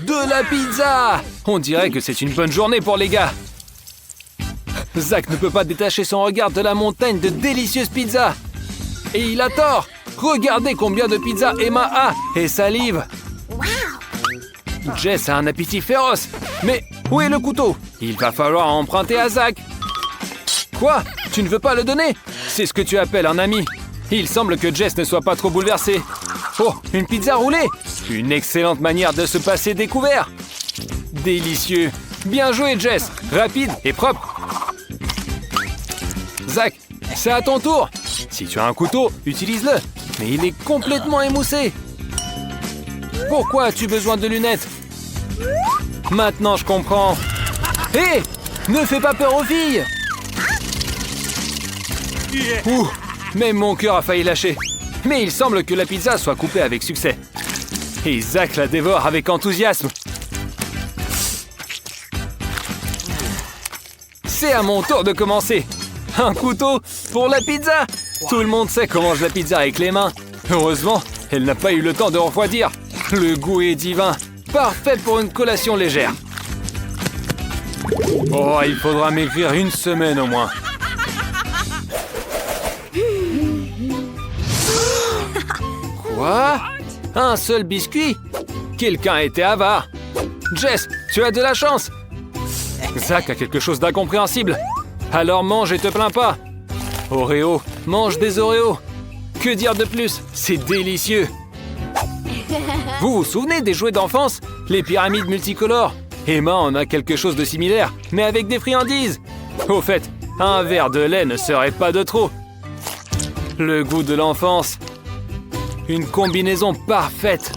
De la pizza! On dirait que c'est une bonne journée pour les gars. Zach ne peut pas détacher son regard de la montagne de délicieuses pizzas. Et il a tort! Regardez combien de pizzas Emma a et salive. Jess a un appétit féroce. Mais où est le couteau? Il va falloir emprunter à Zach. Quoi? Tu ne veux pas le donner? C'est ce que tu appelles un ami. Il semble que Jess ne soit pas trop bouleversée. Oh, une pizza roulée! Une excellente manière de se passer découvert. Délicieux. Bien joué, Jess. Rapide et propre. Zach, c'est à ton tour. Si tu as un couteau, utilise-le. Mais il est complètement émoussé. Pourquoi as-tu besoin de lunettes? Maintenant, je comprends. Hé! Ne fais pas peur aux filles! Ouh! Même mon cœur a failli lâcher. Mais il semble que la pizza soit coupée avec succès. Et Zach la dévore avec enthousiasme. C'est à mon tour de commencer. Un couteau pour la pizza. Tout le monde sait qu'on mange la pizza avec les mains. Heureusement, elle n'a pas eu le temps de refroidir. Le goût est divin. Parfait pour une collation légère. Oh, il faudra m'écrire une semaine au moins. Quoi? Un seul biscuit? Quelqu'un était avare. Jess, tu as de la chance. Zach a quelque chose d'incompréhensible. Alors mange et te plains pas. Oreo, mange des Oreos. Que dire de plus? C'est délicieux. Vous vous souvenez des jouets d'enfance? Les pyramides multicolores? Emma en a quelque chose de similaire, mais avec des friandises. Au fait, un verre de lait ne serait pas de trop. Le goût de l'enfance. Une combinaison parfaite.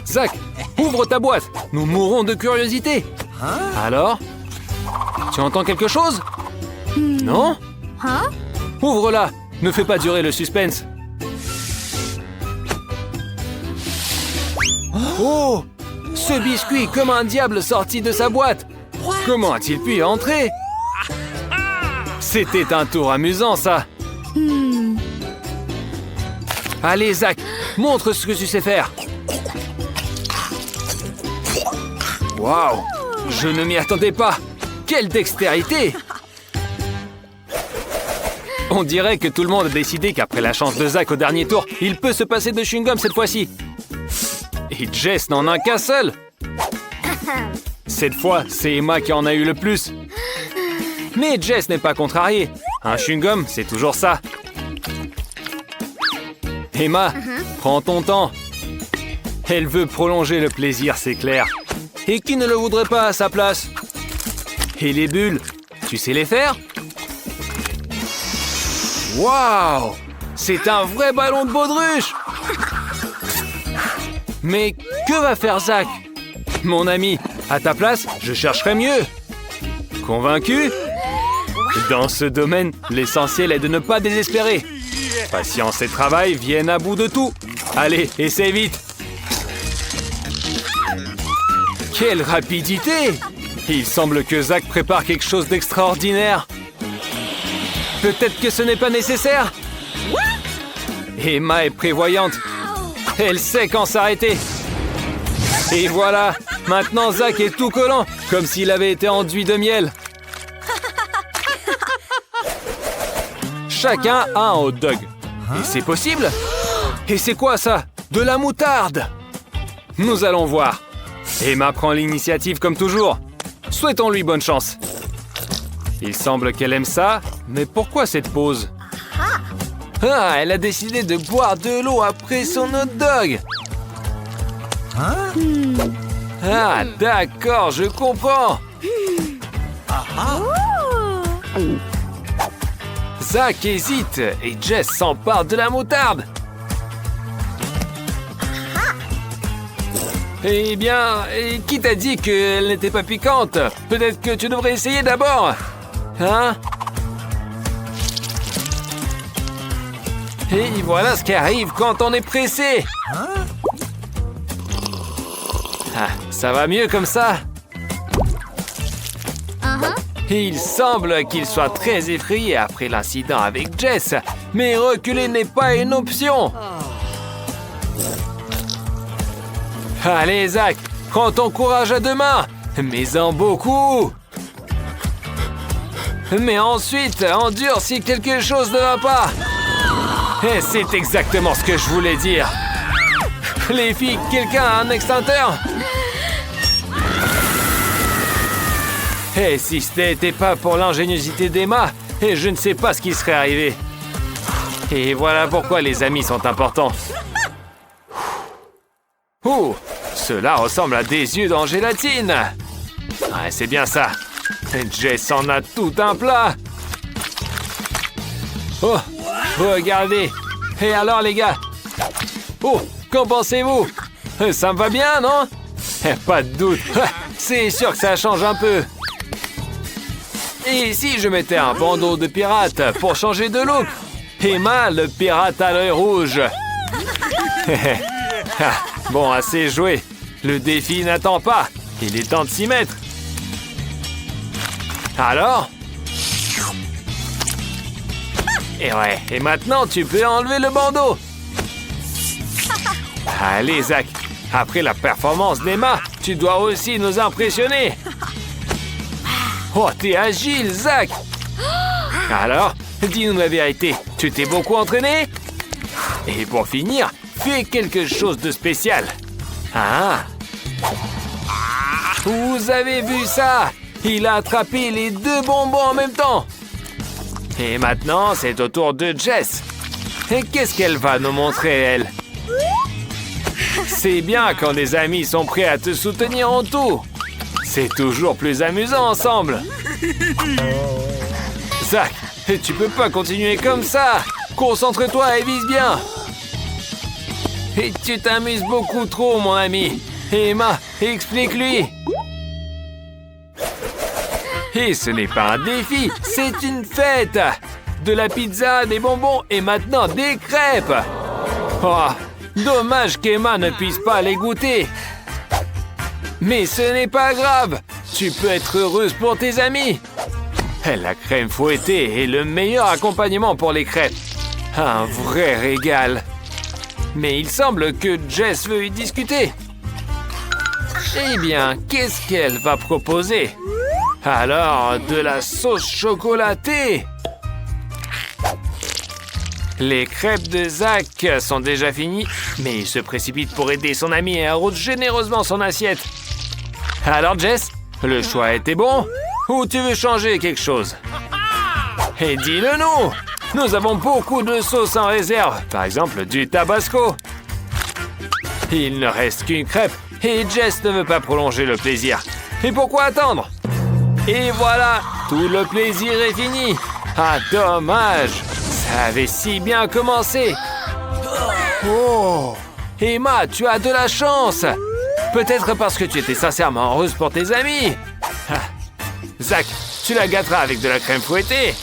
Zach, ouvre ta boîte. Nous mourrons de curiosité. Alors? Tu entends quelque chose? Non? Ouvre-la. Ne fais pas durer le suspense. Oh! Ce biscuit comme un diable sorti de sa boîte. Comment a-t-il pu y entrer? C'était un tour amusant, ça. Allez, Zach, montre ce que tu sais faire. Waouh! Je ne m'y attendais pas. Quelle dextérité! On dirait que tout le monde a décidé qu'après la chance de Zach au dernier tour, il peut se passer de chewing-gum cette fois-ci. Et Jess n'en a qu'un seul. Cette fois, c'est Emma qui en a eu le plus. Mais Jess n'est pas contrariée. Un chewing-gum, c'est toujours ça. Emma, prends ton temps. Elle veut prolonger le plaisir, c'est clair. Et qui ne le voudrait pas à sa place? Et les bulles, tu sais les faire? Waouh! C'est un vrai ballon de baudruche! Mais que va faire Zach? Mon ami, à ta place, je chercherais mieux. Convaincu? Dans ce domaine, l'essentiel est de ne pas désespérer. Patience et travail viennent à bout de tout. Allez, essaie vite. Quelle rapidité! Il semble que Zach prépare quelque chose d'extraordinaire. Peut-être que ce n'est pas nécessaire. Emma est prévoyante. Elle sait quand s'arrêter. Et voilà, maintenant Zach est tout collant, comme s'il avait été enduit de miel. Chacun a un hot dog. Et c'est possible? Et c'est quoi ça? De la moutarde! Nous allons voir. Emma prend l'initiative comme toujours. Souhaitons-lui bonne chance. Il semble qu'elle aime ça, mais pourquoi cette pause? Ah, elle a décidé de boire de l'eau après son hot dog. Ah, d'accord, je comprends. Zach hésite et Jess s'empare de la moutarde. Eh bien, qui t'a dit qu'elle n'était pas piquante? Peut-être que tu devrais essayer d'abord. Hein? Et voilà ce qui arrive quand on est pressé. Ah, ça va mieux comme ça. Il semble qu'il soit très effrayé après l'incident avec Jess, mais reculer n'est pas une option. Allez, Zach, prends ton courage à deux mains, mais en beaucoup. Mais ensuite, endure si quelque chose ne va pas. Et c'est exactement ce que je voulais dire. Les filles, quelqu'un a un extincteur? Et si ce n'était pas pour l'ingéniosité d'Emma, je ne sais pas ce qui serait arrivé. Et voilà pourquoi les amis sont importants. Ouh, cela ressemble à des yeux en gélatine. Ouais, c'est bien ça. Jess en a tout un plat. Oh, regardez. Et alors les gars? Oh, qu'en pensez-vous? Ça me va bien, non? Pas de doute. C'est sûr que ça change un peu. Et si je mettais un bandeau de pirate pour changer de look? Emma, le pirate à l'œil rouge. Bon, assez joué. Le défi n'attend pas. Il est temps de s'y mettre. Alors? Et ouais, et maintenant tu peux enlever le bandeau. Allez, Zach. Après la performance d'Emma, tu dois aussi nous impressionner. Oh, t'es agile, Zach. Alors, dis-nous la vérité. Tu t'es beaucoup entraîné? Et pour finir, fais quelque chose de spécial. Ah! Vous avez vu ça? Il a attrapé les deux bonbons en même temps. Et maintenant, c'est au tour de Jess. Et qu'est-ce qu'elle va nous montrer, elle? C'est bien quand les amis sont prêts à te soutenir en tout. C'est toujours plus amusant ensemble. Zach, tu peux pas continuer comme ça. Concentre-toi et vise bien. Et tu t'amuses beaucoup trop, mon ami. Emma, explique-lui. Et ce n'est pas un défi, c'est une fête. De la pizza, des bonbons et maintenant des crêpes. Oh, dommage qu'Emma ne puisse pas les goûter. Mais ce n'est pas grave. Tu peux être heureuse pour tes amis. La crème fouettée est le meilleur accompagnement pour les crêpes. Un vrai régal. Mais il semble que Jess veut y discuter. Eh bien, qu'est-ce qu'elle va proposer? Alors, de la sauce chocolatée. Les crêpes de Zach sont déjà finies, mais il se précipite pour aider son ami et arrose généreusement son assiette. Alors, Jess, le choix était bon? Ou tu veux changer quelque chose? Et dis-le nous! Nous avons beaucoup de sauces en réserve, par exemple du tabasco. Il ne reste qu'une crêpe et Jess ne veut pas prolonger le plaisir. Et pourquoi attendre? Et voilà, tout le plaisir est fini. Ah, dommage, ça avait si bien commencé. Oh, Emma, tu as de la chance. Peut-être parce que tu étais sincèrement heureuse pour tes amis. Ah. Zach, tu la gâteras avec de la crème fouettée.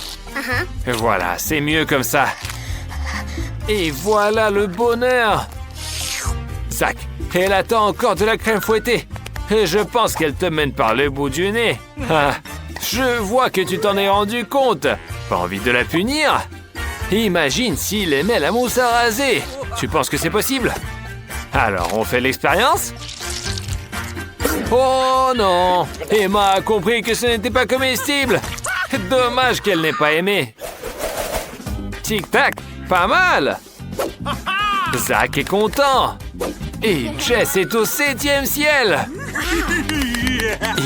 Voilà, c'est mieux comme ça. Et voilà le bonheur. Zach, elle attend encore de la crème fouettée. Et je pense qu'elle te mène par le bout du nez. Ah, je vois que tu t'en es rendu compte. Pas envie de la punir? Imagine s'il aimait la mousse à raser. Tu penses que c'est possible? Alors, on fait l'expérience? Oh non! Emma a compris que ce n'était pas comestible. Dommage qu'elle n'ait pas aimé. Tic-tac, pas mal. Zach est content. Et Jess est au 7e ciel.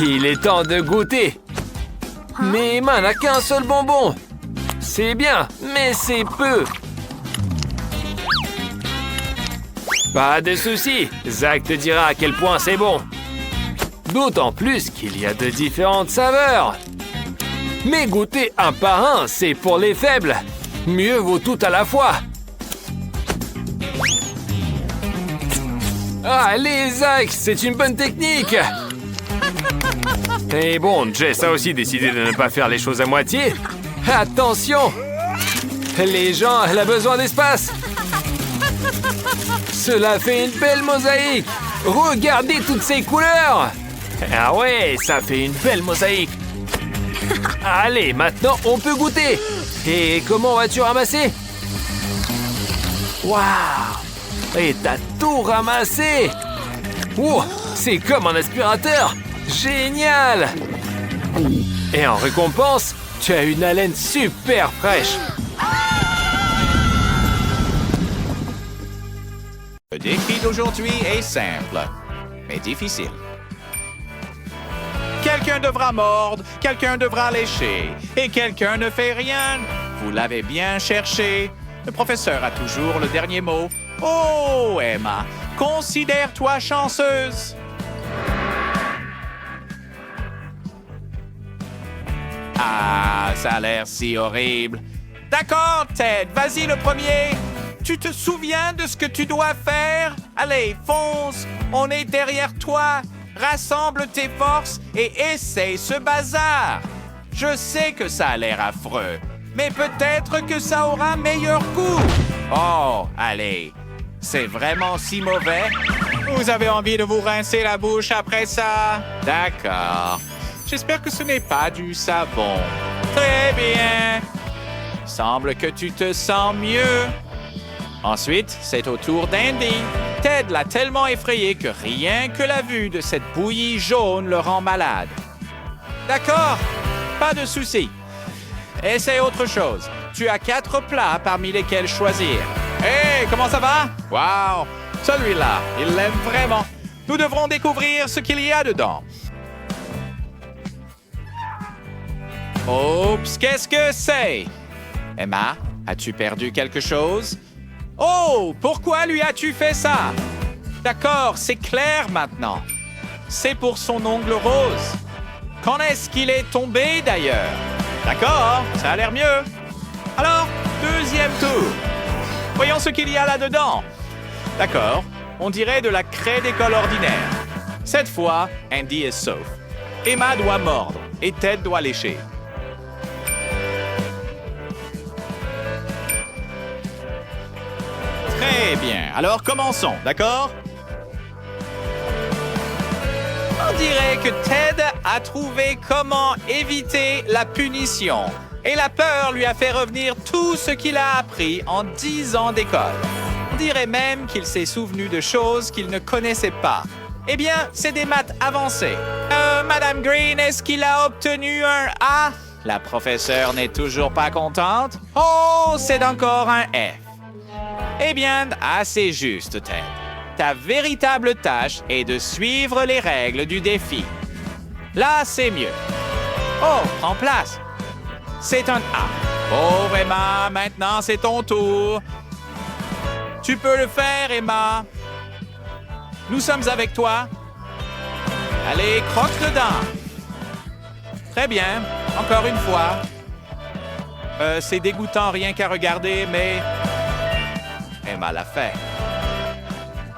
Il est temps de goûter. Mais Emma n'a qu'un seul bonbon. C'est bien, mais c'est peu. Pas de souci, Zach te dira à quel point c'est bon. D'autant plus qu'il y a de différentes saveurs. Mais goûter un par un, c'est pour les faibles. Mieux vaut tout à la fois. Allez, Zach, c'est une bonne technique. Et bon, Jess a aussi décidé de ne pas faire les choses à moitié. Attention! Les gens, elle a besoin d'espace. Cela fait une belle mosaïque. Regardez toutes ces couleurs. Ah ouais, ça fait une belle mosaïque. Allez, maintenant, on peut goûter. Et comment vas-tu ramasser? Waouh! Et t'as tout ramassé! Wow, c'est comme un aspirateur! Génial! Et en récompense, tu as une haleine super fraîche! Le défi d'aujourd'hui est simple, mais difficile. Quelqu'un devra mordre, quelqu'un devra lécher, et quelqu'un ne fait rien. Vous l'avez bien cherché. Le professeur a toujours le dernier mot. Oh, Emma, considère-toi chanceuse. Ah, ça a l'air si horrible. D'accord, Ted, vas-y le premier. Tu te souviens de ce que tu dois faire? Allez, fonce, on est derrière toi. Rassemble tes forces et essaye ce bazar. Je sais que ça a l'air affreux, mais peut-être que ça aura meilleur goût. Oh, allez, c'est vraiment si mauvais? Vous avez envie de vous rincer la bouche après ça? D'accord. J'espère que ce n'est pas du savon. Très bien. Semble que tu te sens mieux. Ensuite, c'est au tour d'Andy. Ted l'a tellement effrayé que rien que la vue de cette bouillie jaune le rend malade. D'accord, pas de souci. Essaye autre chose. Tu as 4 plats parmi lesquels choisir. Hé, comment ça va? Wow, celui-là, il l'aime vraiment. Nous devrons découvrir ce qu'il y a dedans. Oups, qu'est-ce que c'est? Emma, as-tu perdu quelque chose? Oh, pourquoi lui as-tu fait ça? D'accord, c'est clair maintenant. C'est pour son ongle rose. Quand est-ce qu'il est tombé d'ailleurs? D'accord, ça a l'air mieux. Alors, deuxième tour. Voyons ce qu'il y a là-dedans. D'accord, on dirait de la craie d'école ordinaire. Cette fois, Andy est sauf. Emma doit mordre et Ted doit lécher. Très bien. Alors, commençons, d'accord? On dirait que Ted a trouvé comment éviter la punition. Et la peur lui a fait revenir tout ce qu'il a appris en 10 ans d'école. On dirait même qu'il s'est souvenu de choses qu'il ne connaissait pas. Eh bien, c'est des maths avancées. Madame Green, est-ce qu'il a obtenu un A? La professeure n'est toujours pas contente. Oh, c'est encore un F. Eh bien, assez juste, Ted. Ta véritable tâche est de suivre les règles du défi. Là, c'est mieux. Oh, prends place. C'est un A. Oh, Emma, maintenant c'est ton tour. Tu peux le faire, Emma. Nous sommes avec toi. Allez, croque dedans. Très bien. Encore une fois. C'est dégoûtant rien qu'à regarder, mais... Emma l'a fait.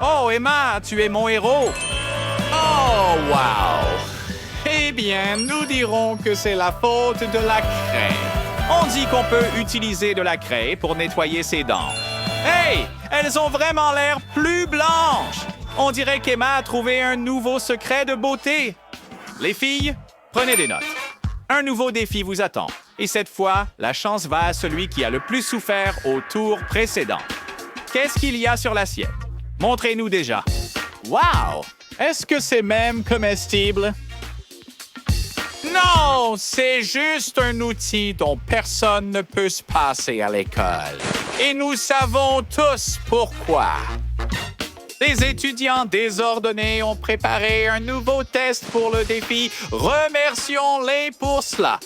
Oh, Emma, tu es mon héros. Oh, wow. Eh bien, nous dirons que c'est la faute de la craie. On dit qu'on peut utiliser de la craie pour nettoyer ses dents. Hey, elles ont vraiment l'air plus blanches. On dirait qu'Emma a trouvé un nouveau secret de beauté. Les filles, prenez des notes. Un nouveau défi vous attend. Et cette fois, la chance va à celui qui a le plus souffert au tour précédent. Qu'est-ce qu'il y a sur l'assiette? Montrez-nous déjà. Wow! Est-ce que c'est même comestible? Non! C'est juste un outil dont personne ne peut se passer à l'école. Et nous savons tous pourquoi. Les étudiants désordonnés ont préparé un nouveau test pour le défi. Remercions-les pour cela.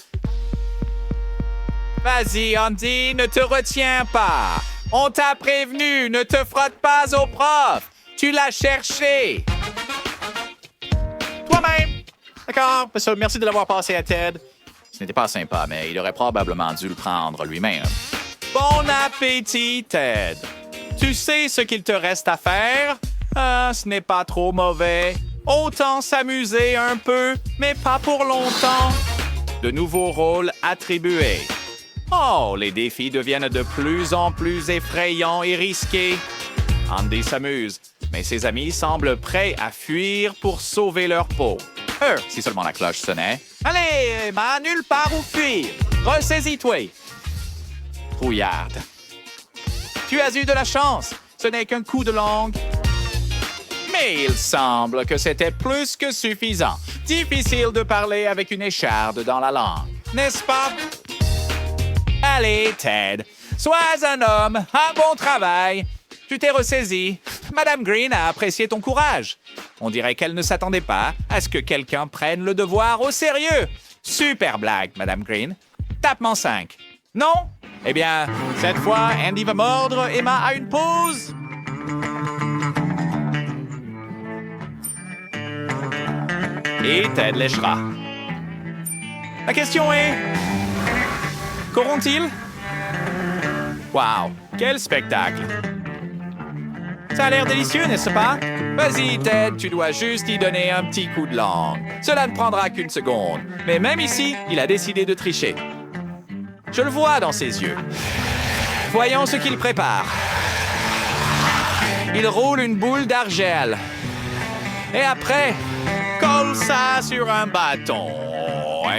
Vas-y, Andy, ne te retiens pas. On t'a prévenu, ne te frotte pas au prof. Tu l'as cherché. Toi-même. D'accord, merci de l'avoir passé à Ted. Ce n'était pas sympa, mais il aurait probablement dû le prendre lui-même. Bon appétit, Ted. Tu sais ce qu'il te reste à faire? Ce n'est pas trop mauvais. Autant s'amuser un peu, mais pas pour longtemps. De nouveaux rôles attribués. Oh, les défis deviennent de plus en plus effrayants et risqués. Andy s'amuse, mais ses amis semblent prêts à fuir pour sauver leur peau. Si seulement la cloche sonnait. Allez, Emma, nulle part où fuir. Ressaisis-toi. Trouillarde. Tu as eu de la chance. Ce n'est qu'un coup de langue. Mais il semble que c'était plus que suffisant. Difficile de parler avec une écharde dans la langue, n'est-ce pas? Allez, Ted, sois un homme, un bon travail. Tu t'es ressaisi. Madame Green a apprécié ton courage. On dirait qu'elle ne s'attendait pas à ce que quelqu'un prenne le devoir au sérieux. Super blague, Madame Green. Tape-moi 5. Non? Eh bien, cette fois, Andy va mordre Emma à une pause. Et Ted léchera. La question est... Qu'auront-ils? Wow, quel spectacle! Ça a l'air délicieux, n'est-ce pas? Vas-y, Ted, tu dois juste y donner un petit coup de langue. Cela ne prendra qu'une seconde. Mais même ici, il a décidé de tricher. Je le vois dans ses yeux. Voyons ce qu'il prépare. Il roule une boule d'argile. Et après, colle ça sur un bâton.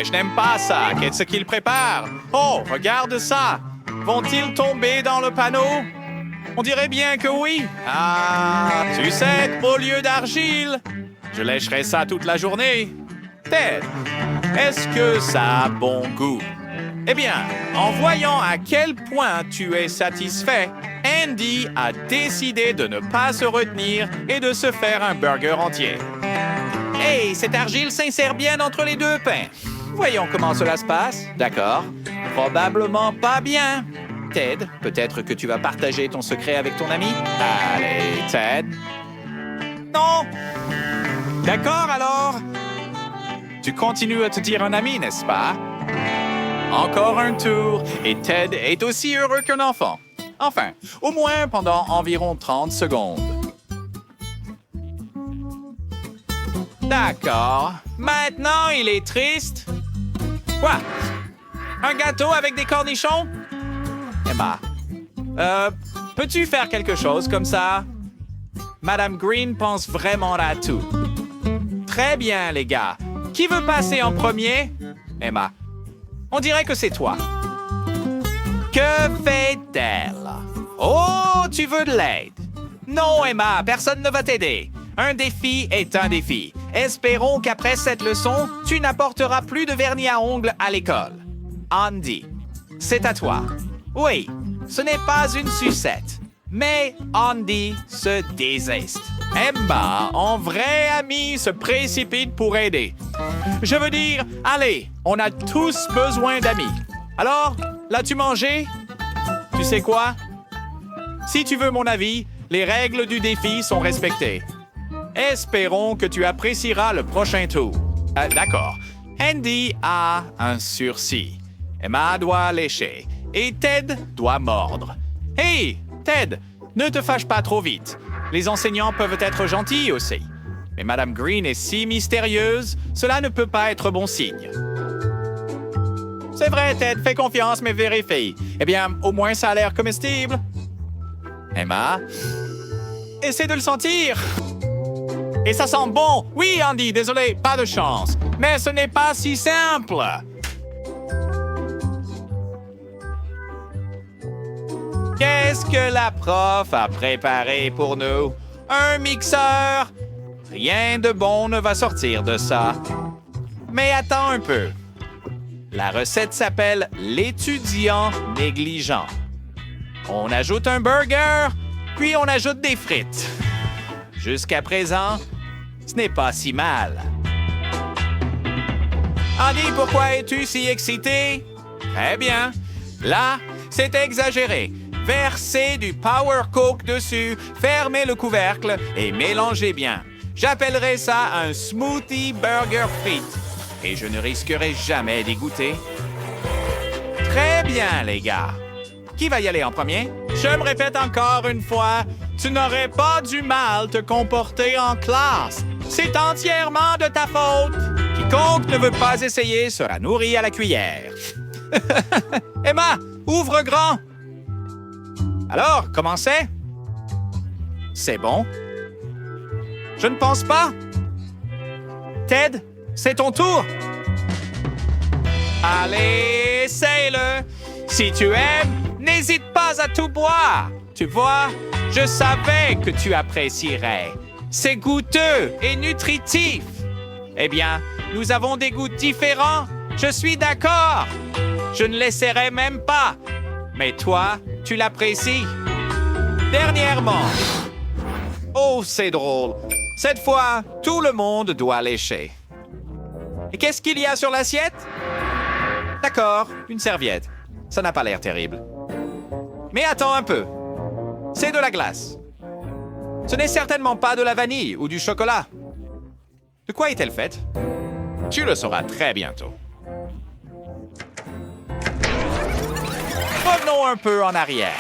Je n'aime pas ça. Qu'est-ce qu'il prépare? Oh, regarde ça. Vont-ils tomber dans le panneau? On dirait bien que oui. Ah, sucette au lieu d'argile. Je lècherai ça toute la journée. Ted, est-ce que ça a bon goût? Eh bien, en voyant à quel point tu es satisfait, Andy a décidé de ne pas se retenir et de se faire un burger entier. Hey, cette argile s'insère bien entre les deux pains. Voyons comment cela se passe. D'accord. Probablement pas bien. Ted, peut-être que tu vas partager ton secret avec ton ami? Allez, Ted. Non. D'accord, alors. Tu continues à te dire un ami, n'est-ce pas? Encore un tour, et Ted est aussi heureux qu'un enfant. Enfin, au moins pendant environ 30 secondes. D'accord. Maintenant, il est triste. Quoi? Un gâteau avec des cornichons? Emma, peux-tu faire quelque chose comme ça? Madame Green pense vraiment à tout. Très bien, les gars. Qui veut passer en premier? Emma, on dirait que c'est toi. Que fait-elle? Oh, tu veux de l'aide? Non, Emma, personne ne va t'aider. Un défi est un défi. Espérons qu'après cette leçon, tu n'apporteras plus de vernis à ongles à l'école. Andy, c'est à toi. Oui, ce n'est pas une sucette, mais Andy se désiste. Emma, en vrai ami, se précipite pour aider. Je veux dire, allez, on a tous besoin d'amis. Alors, l'as-tu mangé? Tu sais quoi? Si tu veux mon avis, les règles du défi sont respectées. Espérons que tu apprécieras le prochain tour. D'accord. Andy a un sursis. Emma doit lécher. Et Ted doit mordre. Hey, Ted, ne te fâche pas trop vite. Les enseignants peuvent être gentils aussi. Mais Madame Green est si mystérieuse, cela ne peut pas être bon signe. C'est vrai, Ted, fais confiance, mais vérifie. Eh bien, au moins ça a l'air comestible. Emma, essaie de le sentir. Et ça sent bon. Oui, Andy, désolé, pas de chance. Mais ce n'est pas si simple. Qu'est-ce que la prof a préparé pour nous? Un mixeur? Rien de bon ne va sortir de ça. Mais attends un peu. La recette s'appelle l'étudiant négligent. On ajoute un burger, puis on ajoute des frites. Jusqu'à présent, ce n'est pas si mal. Andy, pourquoi es-tu si excité? Très bien. Là, c'est exagéré. Versez du Power Coke dessus, fermez le couvercle et mélangez bien. J'appellerai ça un smoothie burger frites. Et je ne risquerai jamais d'y goûter. Très bien, les gars. Qui va y aller en premier? Je me répète encore une fois, tu n'aurais pas du mal te comporter en classe. C'est entièrement de ta faute. Quiconque ne veut pas essayer sera nourri à la cuillère. Emma, ouvre grand. Alors, comment c'est? C'est bon? Je ne pense pas. Ted, c'est ton tour. Allez, essaye-le. Si tu aimes, n'hésite pas à tout boire. Tu vois, Je savais que tu apprécierais. C'est goûteux et nutritif. Eh bien, nous avons des goûts différents. Je suis d'accord. Je ne l'essaierai même pas. Mais toi, tu l'apprécies. Dernièrement. Oh, c'est drôle. Cette fois, tout le monde doit lécher. Et qu'est-ce qu'il y a sur l'assiette? D'accord, une serviette. Ça n'a pas l'air terrible. Mais attends un peu. C'est de la glace. Ce n'est certainement pas de la vanille ou du chocolat. De quoi est-elle faite? Tu le sauras très bientôt. Revenons un peu en arrière.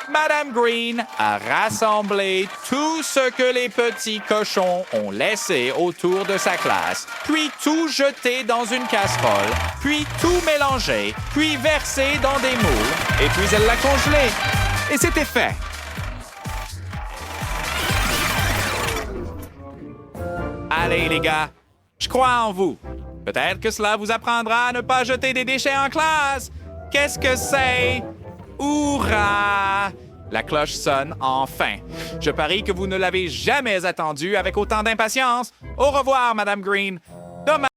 Madame Green a rassemblé tout ce que les petits cochons ont laissé autour de sa classe, puis tout jeté dans une casserole, puis tout mélangé, puis versé dans des moules, et puis elle l'a congelé. Et c'était fait. Allez, les gars, je crois en vous. Peut-être que cela vous apprendra à ne pas jeter des déchets en classe. Qu'est-ce que c'est? Hourra! La cloche sonne enfin. Je parie que vous ne l'avez jamais attendue avec autant d'impatience. Au revoir, Madame Green. Dommage.